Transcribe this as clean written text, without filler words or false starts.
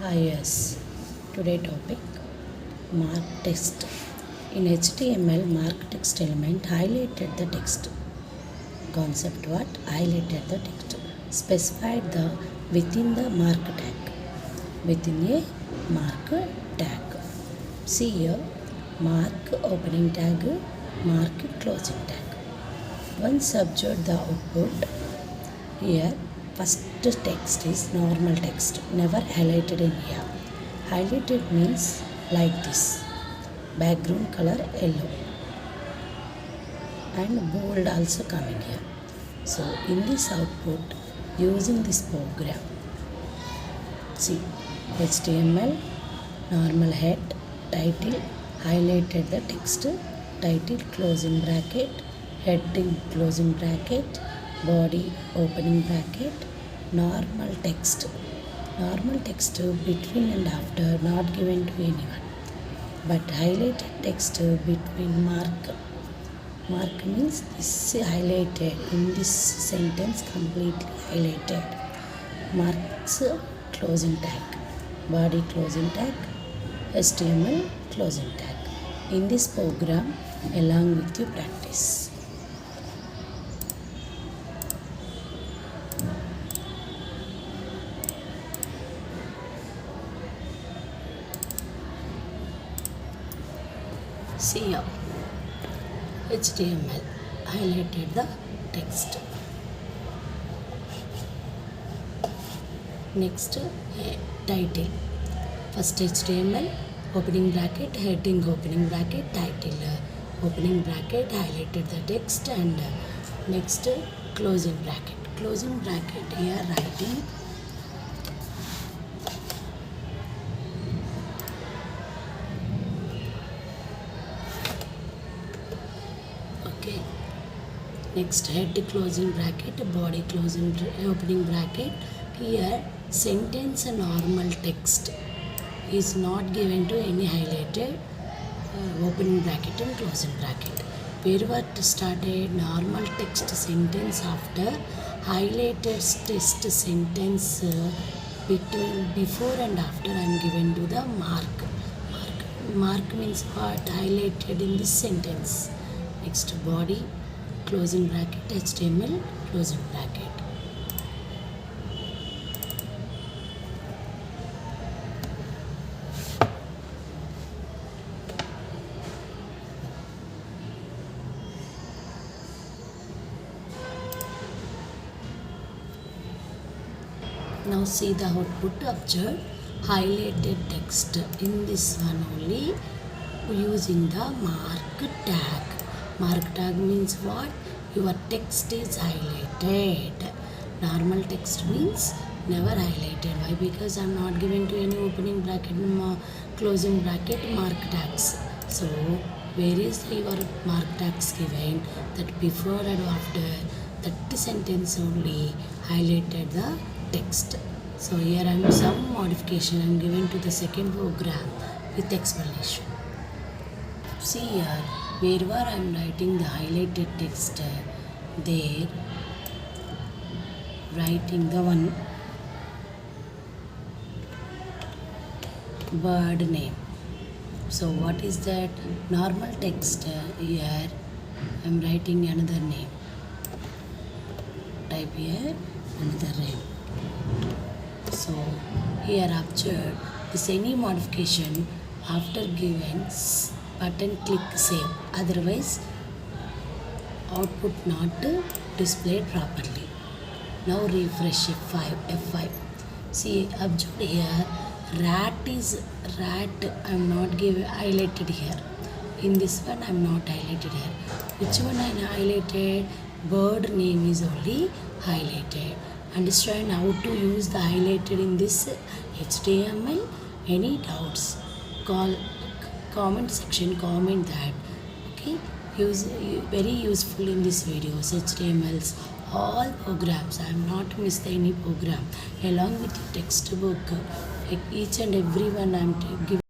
Hi, yes. Today topic mark text. In HTML, mark text element highlighted the text. Concept what? Highlighted the text. Specified the within the mark tag. Within a mark tag. See here, mark opening tag, mark closing tag. Once observe the output, here first text is normal text, never highlighted in here. Highlighted means like this, background color yellow and bold also coming here. So in this output, using this program, see HTML, normal head, title, highlighted the text, title closing bracket, heading closing bracket, body opening bracket, normal text between and after not given to anyone, but highlighted text between mark means this highlighted in this sentence, completely highlighted. Marks closing tag, body closing tag, HTML closing tag. In this program, along with you practice. See here, HTML highlighted the text. Next, title. First HTML opening bracket, heading opening bracket, title opening bracket, highlighted the text, and next closing bracket. Closing bracket here writing okay. Next head closing bracket, body closing opening bracket. Here sentence normal text is not given to any highlighted opening bracket and closing bracket. Where what started normal text sentence after highlighted text sentence between before and after I am given to the mark. Mark means what? Highlighted in this sentence. Next body closing bracket, HTML closing bracket. Now see the output. Observe highlighted text in this one only using the mark tag. Mark tag means what? Your text is highlighted. Normal text means never highlighted. Why? Because I am not given to any opening bracket, closing bracket, mark tags. So where is your mark tags given? That before and after that sentence only highlighted the text. So here I am some modification I am giving to the second program with explanation. See here, wherever I am writing the highlighted text, there writing the one bird name. So what is that? Normal text here I am writing another name. Type here another name. So here observe this any modification after given button click save, otherwise output not displayed properly. Now refresh F5. See observe here rat I am not highlighted here. In this one I am not highlighted here. Which one I highlighted? Bird name is only highlighted. Understand how to use the highlighted in this HTML? Any doubts? Comment section, comment that. Okay, very useful in this videos. HTMLs, all programs. I am not missed any program along with the textbook. Each and every one I am giving.